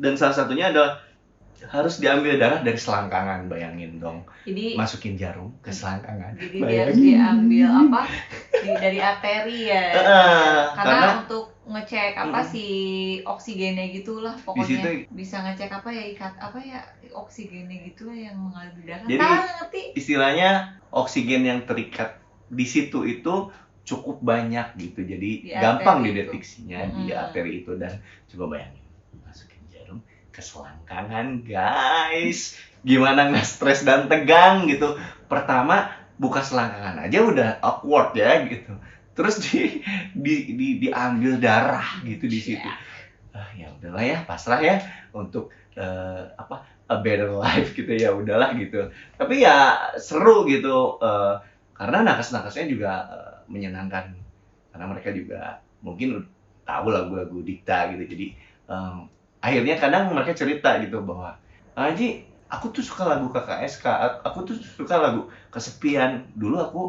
Dan salah satunya adalah harus diambil darah dari selangkangan, bayangin dong. Jadi masukin jarum ke selangkangan. Jadi dia harus diambil dari arteri ya. Karena untuk ngecek si oksigennya gitulah pokoknya. Bisa ngecek oksigennya gitulah yang mengalir di darah. Jadi istilahnya oksigen yang terikat di situ itu cukup banyak gitu. Jadi gampang dideteksinya di arteri itu. Dan coba bayangin, masukin jarum ke selangkangan, guys. Gimana nggak stres dan tegang gitu. Pertama buka selangkangan aja udah awkward ya gitu. Terus diambil darah gitu di situ. Ya udahlah ya, pasrah ya untuk a better life gitu ya, udahlah gitu. Tapi ya seru gitu, karena nakes-nakesnya juga menyenangkan. Karena mereka juga mungkin tahu lagu-lagu Dikta gitu. Jadi akhirnya kadang mereka cerita gitu bahwa Haji, aku tuh suka lagu KKSK, aku tuh suka lagu Kesepian. Dulu aku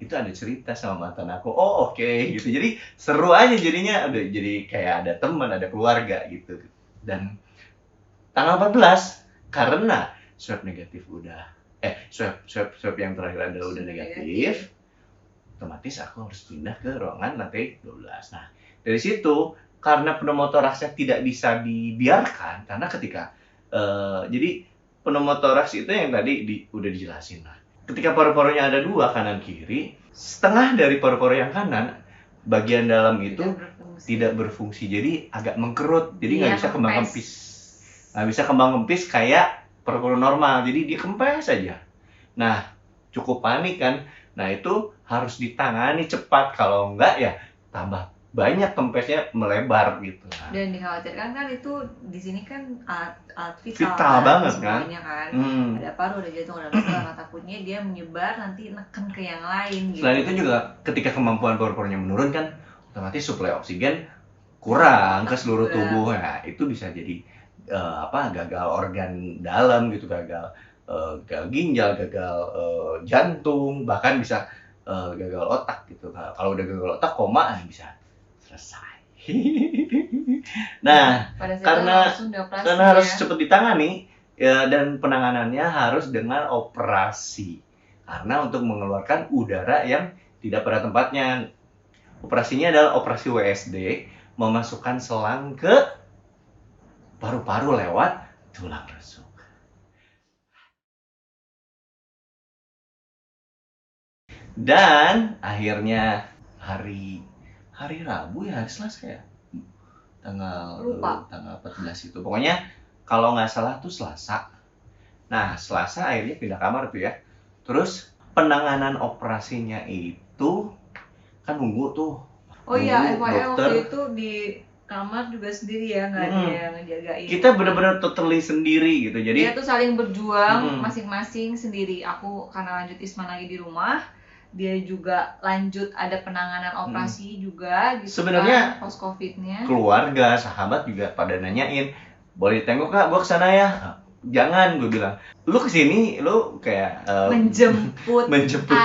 itu ada cerita sama mantan aku. Oh oke, gitu. Jadi seru aja jadinya, jadi kayak ada teman, ada keluarga gitu. Dan tanggal 14 karena swab negatif udah swab yang terakhir adalah udah negatif, otomatis aku harus pindah ke ruangan lantai 12. Nah, dari situ karena pneumotoraksnya tidak bisa dibiarkan, karena ketika jadi pneumotoraks itu yang tadi udah dijelasin. Nah, ketika paru-parunya ada dua, kanan kiri, setengah dari paru-paru yang kanan bagian dalam itu tidak berfungsi, jadi agak mengkerut, jadi nggak bisa kembang kempis. Nggak bisa kembang kempis kayak paru-paru normal, jadi dia kempes saja. Nah, cukup panik kan. Nah, itu harus ditangani cepat, kalau enggak ya tambah banyak kempesnya melebar gitu. Nah, dan dikhawatirkan kan itu di sini kan alat vital banget semuanya kan. Ada paru, ada jantung, ada liver. Takutnya dia menyebar nanti neken ke yang lain gitu. Selain itu juga ketika kemampuan paru-parunya menurun kan, otomatis suplai oksigen kurang ke seluruh tubuh. Nah, itu bisa jadi gagal organ dalam gitu, gagal ginjal, gagal jantung, bahkan bisa gagal otak gitu. Kalau udah gagal otak, koma bisa selesai. Nah, karena harus cepat ditangani ya, dan penanganannya harus dengan operasi. Karena untuk mengeluarkan udara yang tidak pada tempatnya. Operasinya adalah operasi WSD, memasukkan selang ke paru-paru lewat tulang rusuk. Dan akhirnya hari Rabu ya, hari Selasa ya, tanggal 14 itu. Pokoknya kalau nggak salah tuh Selasa. Nah, Selasa akhirnya pindah kamar tuh ya. Terus penanganan operasinya itu kan nunggu tuh. Oh iya, waktu itu di kamar juga sendiri ya, nggak ada yang ngejagain. Kita benar-benar totally sendiri gitu. Jadi kita tuh saling berjuang masing-masing sendiri. Aku karena lanjut Isman lagi di rumah, dia juga lanjut ada penanganan operasi juga gitu. Sebenarnya post covidnya keluarga, sahabat juga pada nanyain, boleh tengok Kak, gua kesana ya. Jangan, gue bilang, lu kesini lu kayak menjemput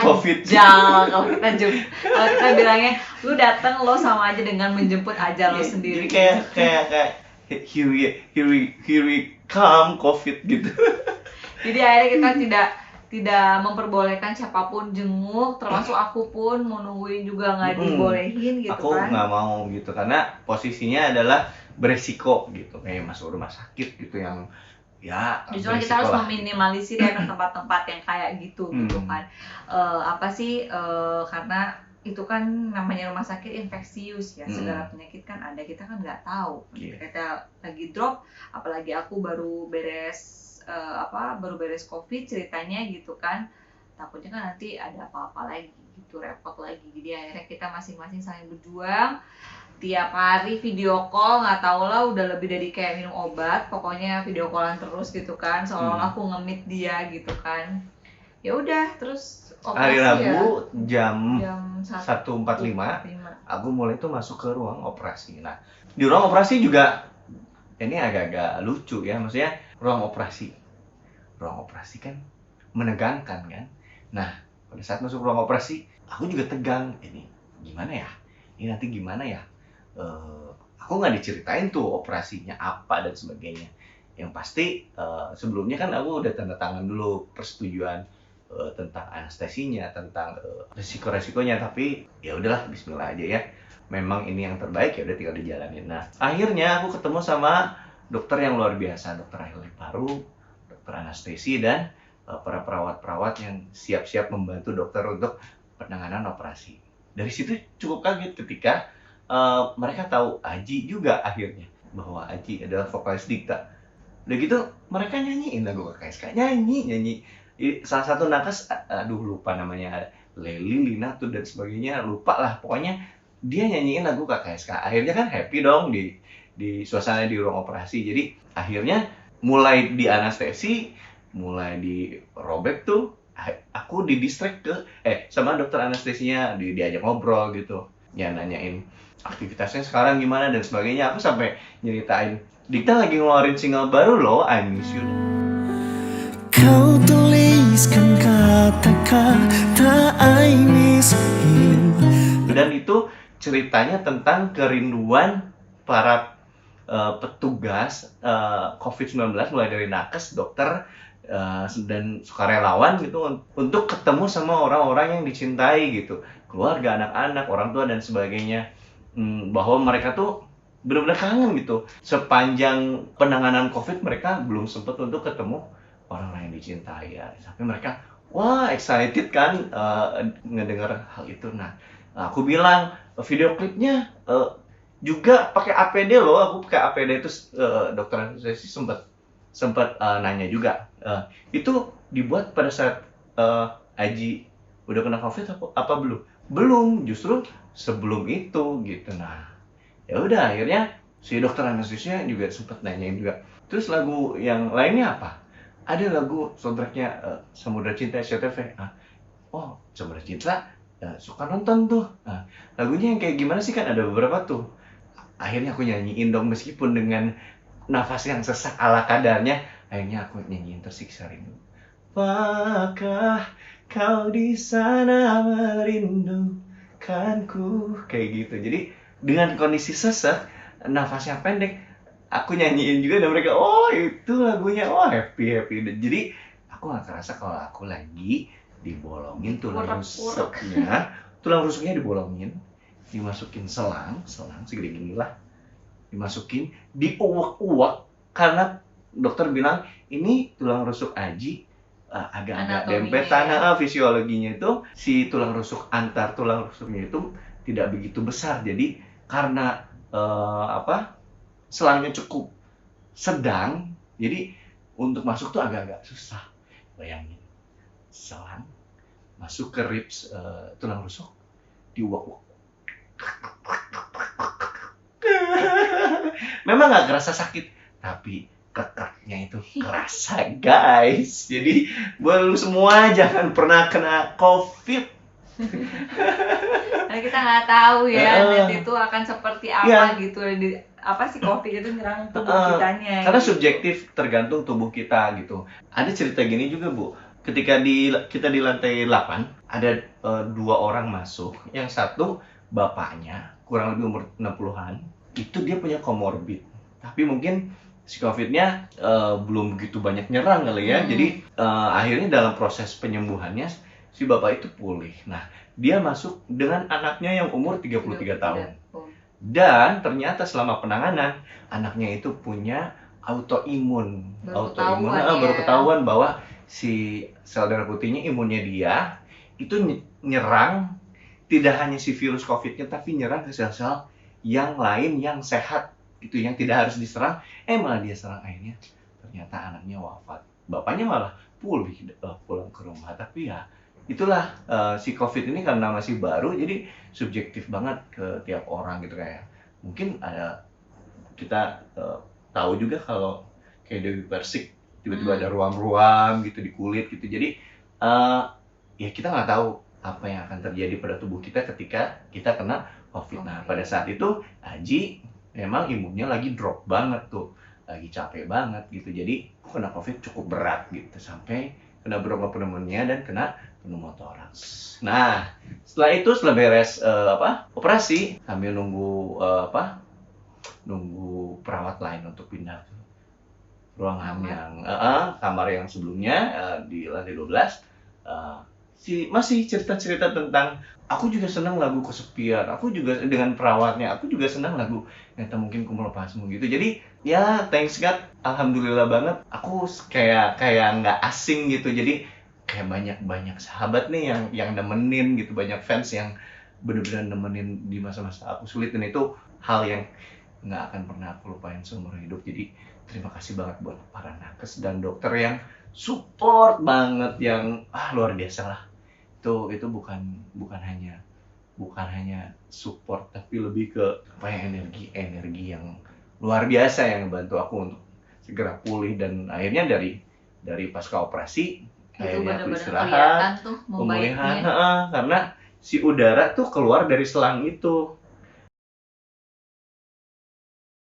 covid. Kalau kita bilangnya lu datang lo sama aja dengan menjemput ajal lo sendiri. Jadi kayak here we come covid gitu. Jadi akhirnya kita tidak memperbolehkan siapapun jenguk, termasuk aku pun mau nungguin juga nggak dibolehin gitu. Aku nggak mau gitu karena posisinya adalah beresiko gitu, kayak masuk rumah sakit gitu yang ya. Justru kita harus meminimalisir ya ke tempat-tempat yang kayak gitu gitu kan. Karena itu kan namanya rumah sakit infeksius ya, segala penyakit kan ada, kita kan nggak tahu. Kita lagi drop, apalagi aku baru beres COVID ceritanya gitu kan, takutnya kan nanti ada apa-apa lagi gitu, repot lagi. Jadi akhirnya kita masing-masing saling berjuang, tiap hari video call, nggak tau lah udah lebih dari kayak minum obat, pokoknya video callan terus gitu kan, seolah-olah aku nge-meet dia gitu kan. Ya udah, terus hari Rabu jam 1.45 aku mulai tuh masuk ke ruang operasi. Nah, di ruang operasi juga ini agak-agak lucu ya, maksudnya ruang operasi kan menegangkan kan. Nah, pada saat masuk ruang operasi aku juga tegang, ini gimana ya, ini nanti gimana ya, aku aku nggak diceritain tuh operasinya apa dan sebagainya. Yang pasti sebelumnya kan aku udah tanda tangan dulu persetujuan tentang anestesinya, tentang resiko-resikonya, tapi ya udahlah bismillah aja ya. Memang ini yang terbaik, ya udah tinggal dijalanin. Nah, akhirnya aku ketemu sama dokter yang luar biasa, dokter ahli paru, dokter anestesi, dan para perawat-perawat yang siap-siap membantu dokter untuk penanganan operasi. Dari situ cukup kaget ketika mereka tahu Aji juga akhirnya, bahwa Aji adalah vokalis Dikta. Udah gitu mereka nyanyiin lagu KKSK, nyanyi. Salah satu nakes, aduh lupa namanya, Leli, Lina tuh dan sebagainya, lupa lah. Pokoknya dia nyanyiin lagu KKSK. Akhirnya kan happy dong di suasana di ruang operasi. Jadi akhirnya mulai di anestesi, mulai dirobek tuh, aku didistract sama dokter anestesinya, diajak ngobrol gitu. Ya nanyain aktivitasnya sekarang gimana dan sebagainya. Aku sampai nyeritain, Dikta lagi ngeluarin single baru loh, I Miss You. Kau tuliskan kata-kata I miss you. Dan itu ceritanya tentang kerinduan para petugas COVID-19, mulai dari nakes, dokter, dan sukarelawan gitu, untuk ketemu sama orang-orang yang dicintai gitu, keluarga, anak-anak, orang tua dan sebagainya. Bahwa mereka tuh benar-benar kangen gitu. Sepanjang penanganan COVID mereka belum sempat untuk ketemu orang-orang yang dicintai ya. Sampai mereka wah excited kan ngedengar hal itu. Nah, aku bilang video klipnya juga pakai APD loh. Aku pakai APD itu dokter anestesi sempat nanya juga. Itu dibuat pada saat Aji udah kena COVID apa belum? Belum, justru sebelum itu gitu. Nah, ya udah akhirnya si dokter anestesinya juga sempat nanyain juga. Terus lagu yang lainnya apa? Ada lagu soundtracknya Samudra Cinta SCTV. Oh, Samudra Cinta suka nonton tuh. Lagunya yang kayak gimana sih, kan ada beberapa tuh. Akhirnya aku nyanyiin dong, meskipun dengan nafas yang sesak ala kadarnya. Akhirnya aku nyanyiin Tersiksa Rindu. Apakah kau di sana merindukanku, kayak gitu. Jadi dengan kondisi sesak, nafasnya pendek, aku nyanyiin juga dan mereka, oh itu lagunya, oh happy. Jadi aku nggak kerasa kalau aku lagi dibolongin tulang rusuknya dibolongin, dimasukin selang segede gini lah, dimasukin, diuwak-uwak, karena dokter bilang ini tulang rusuk Aji agak-agak dempetan. Fisiologinya itu si tulang rusuk, antar tulang rusuknya itu tidak begitu besar, jadi karena selangnya cukup sedang, jadi untuk masuk tuh agak-agak susah. Bayangin, selang masuk ke ribs tulang rusuk, diuak-uak. Memang nggak kerasa sakit, tapi kekaknya itu kerasa guys. Jadi buat lu semua jangan pernah kena COVID. Karena kita nggak tahu ya nanti itu akan seperti apa gitu. Apa sih COVID itu nyerang tubuh kitanya? Karena subjektif, tergantung tubuh kita gitu. Ada cerita gini juga Bu, ketika kita di lantai 8 ada 2 orang masuk. Yang satu bapaknya kurang lebih umur 60-an, itu dia punya komorbid, tapi mungkin si COVID-nya belum begitu banyak nyerang kali ya. Jadi akhirnya dalam proses penyembuhannya si bapak itu pulih. Nah, dia masuk dengan anaknya yang umur 33 tahun. Dan ternyata selama penanganan, anaknya itu punya autoimun. Baru ketahuan bahwa si sel darah putihnya, imunnya dia itu nyerang tidak hanya si virus COVID-nya, tapi nyerang ke sel-sel yang lain yang sehat itu, yang tidak harus diserang, malah dia serang. Akhirnya ternyata anaknya wafat, bapaknya malah pulih, pulang ke rumah. Tapi ya itulah, si COVID ini karena masih baru, jadi subjektif banget ke tiap orang gitu. Kayak mungkin ada, kita tahu juga kalau kayak Dewi Persik tiba-tiba ada ruam-ruam gitu di kulit gitu. Jadi ya kita nggak tahu apa yang akan terjadi pada tubuh kita ketika kita kena COVID. Nah, pada saat itu Aji memang imunnya lagi drop banget tuh, lagi capek banget gitu. Jadi kena COVID cukup berat gitu, sampai kena bronchopneumonia dan kena pneumotoraks. Nah, setelah beres operasi, sambil nunggu nunggu perawat lain untuk pindah ke ruangan yang kamar yang sebelumnya di lantai 12. Masih cerita-cerita tentang aku juga senang lagu kesepian, aku juga dengan perawatnya, aku juga senang lagu ternyata mungkin ku melepasmu gitu. Jadi ya thanks God, alhamdulillah banget aku kayak nggak asing gitu. Jadi kayak banyak sahabat nih yang nemenin gitu, banyak fans yang benar-benar nemenin di masa-masa aku sulit, dan itu hal yang nggak akan pernah aku lupain seumur hidup. Jadi terima kasih banget buat para nakes dan dokter yang support banget, yang luar biasa lah. Itu bukan hanya support, tapi lebih ke energi yang luar biasa yang membantu aku untuk segera pulih. Dan akhirnya dari pasca operasi akhirnya aku istirahat, pemulihan, karena si udara tuh keluar dari selang itu.